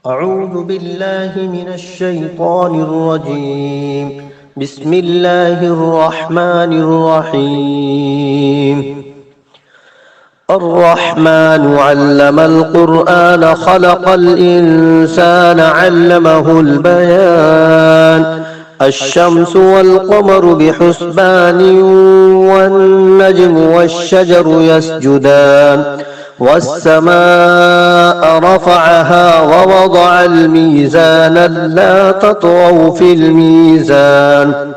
أعوذ بالله من الشيطان الرجيم. بسم الله الرحمن الرحيم. الرحمن علم القرآن خلق الإنسان علمه البيان. الشمس والقمر بحسبان والنجم والشجر يسجدان والسماء رفعها ووضع الميزان ألا تطغوا في الميزان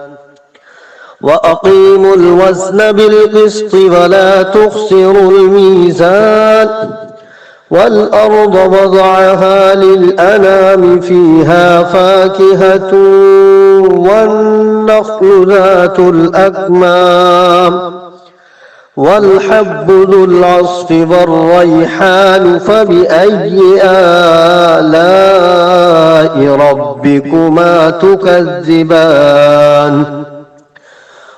وأقيموا الوزن بالقسط ولا تخسروا الميزان والأرض وضعها للأنام فيها فاكهة والنخل ذات الأكمام والحب ذو العصف والريحان فبأي آلاء ربكما تكذبان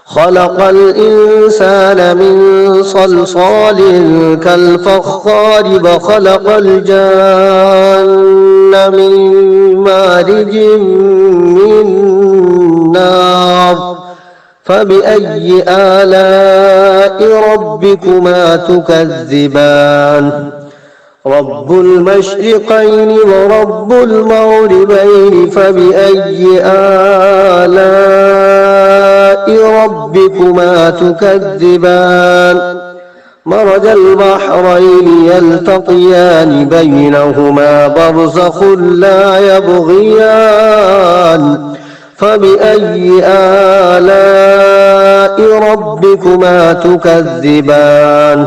خلق الإنسان من صلصال كالفخار وخلق الجن من مارج من نار فبأي آلاء ربكما تكذبان رب المشرقين ورب المغربين فبأي آلاء ربكما تكذبان مرج البحرين يلتقيان بينهما برزخ لا يبغيان فبأي آلاء ربكما تكذبان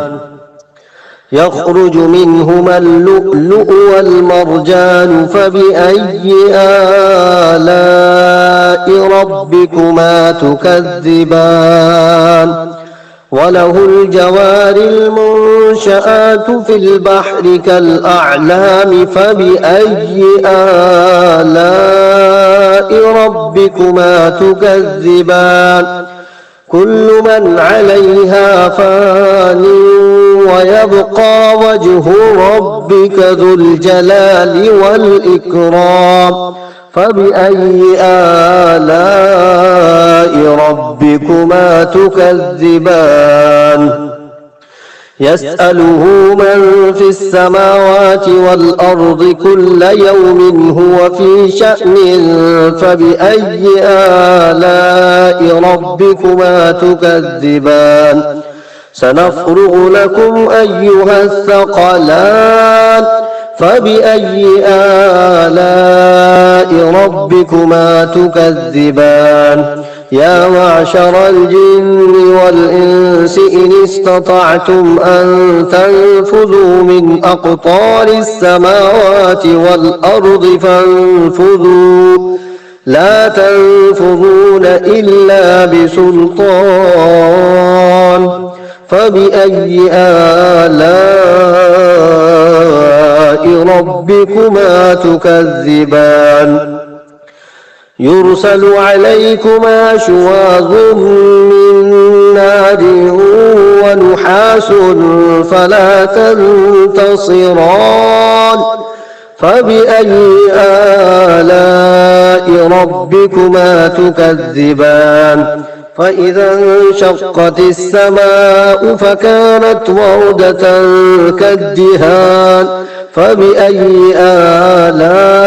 يخرج منهما اللؤلؤ والمرجان فبأي آلاء ربكما تكذبان وله الجوار المنشآت في البحر كالأعلام فبأي آلاء ربكما تكذبان كل من عليها فان ويبقى وجه ربك ذو الجلال والإكرام فبأي آلاء ربكما تكذبان يسأله من في السماوات والأرض كل يوم هو في شأن فبأي آلاء ربكما تكذبان سنفرغ لكم أيها الثقلان فبأي آلاء ربكما تكذبان يا معشر الجن والإنس إن استطعتم أن تنفذوا من أقطار السماوات والأرض فانفذوا لا تنفذون إلا بسلطان فبأي آلاء ربكما تكذبان يرسل عليكما شواظ من نار ونحاس فلا تنتصران فبأي آلاء ربكما تكذبان فإذا انشقت السماء فكانت وردة كالدهان فبأي آلاء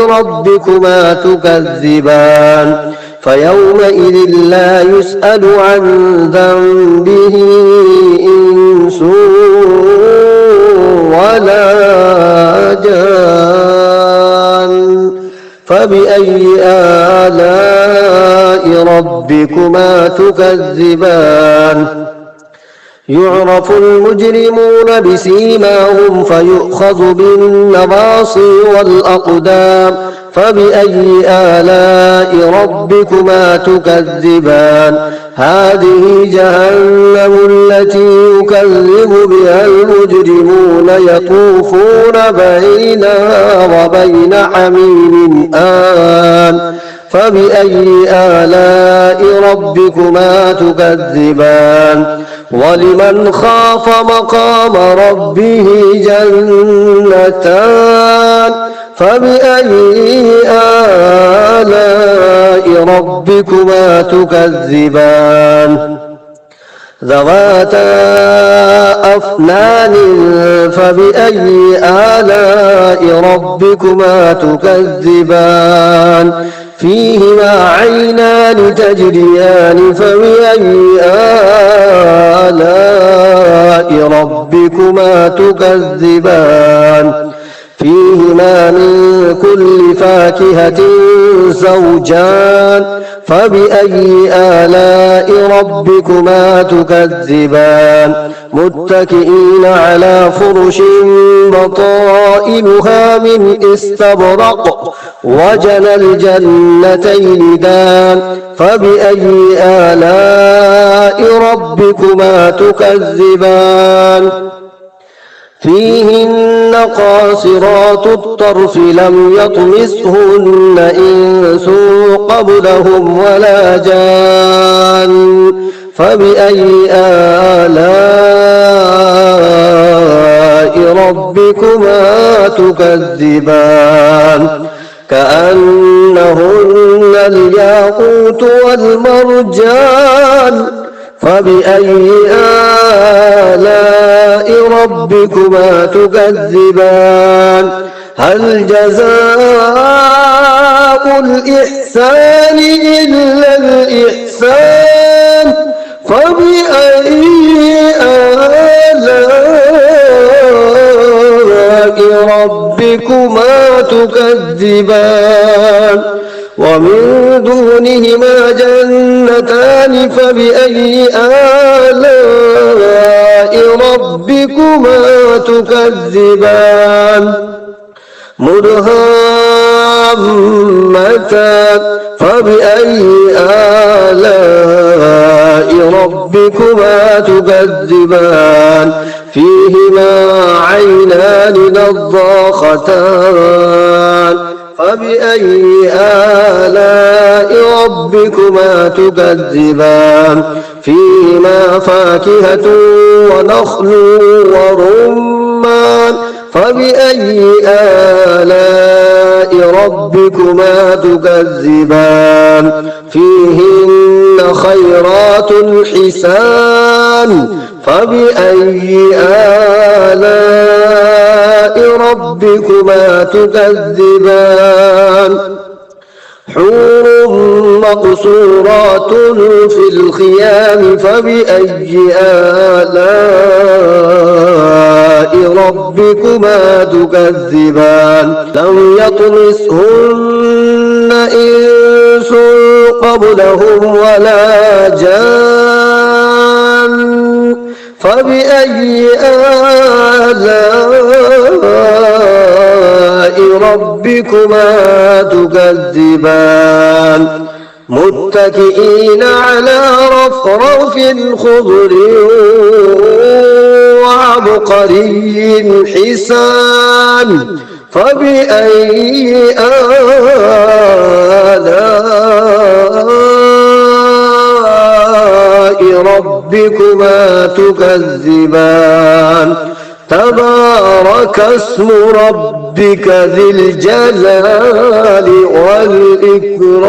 ربكما تكذبان فيومئذ لا يسأل عن ذنبه إنس ولا جان فبأي آلاء ربكما تكذبان يعرف المجرمون بسيماهم فيؤخذ بالنواصي والأقدام فبأي آلاء ربكما تكذبان هذه جهنم التي يكذب بها المجرمون يطوفون بينها وبين حميم آن فبأي آلاء ربكما تكذبان ولمن خاف مقام ربه جنتان فبأي آلاء ربكما تكذبان ذواتا أفنان فبأي آلاء ربكما تكذبان فيهما عينان تجريان فبأي آلاء ربكما تكذبان فيهما من كل فاكهة زوجان فبأي آلاء ربكما تكذبان متكئين على فرش بطائنها من استبرق وجنى الجنتين دان فبأي آلاء ربكما تكذبان فيهن قاصرات الطرف لم يطمثهن إنس قبلهم ولا جان فبأي آلاء ربكما تكذبان كأنهن الياقوت والمرجان فبأي آلاء ربكما تكذبان هل جزاء الإحسان إلا الإحسان فبأي آلاء ربكما تكذبان ومن دونهما جنتان فبأي آلاء ربكما تكذبان مدهامتان فبأي آلاء ربكما تكذبان فيهما عينان نضاختان فبأي آلاء ربكما تكذبان فيهما فاكهة ونخل ورمان فبأي آلاء ربكما تكذبان فيهن خيرات حسان فبأي آلاء ربكما تكذبان حور مقصورات في الخيام فبأي آلاء ربكما تكذبان لم يطمثهن إنس قبلهم ولا جان فبأي آلاء ربكما تكذبان متكئين على رفرف خضر وعبقري حسان فبأي آلاء ربكما تكذبان تبارك اسم ربك ذي الجلال والإكرام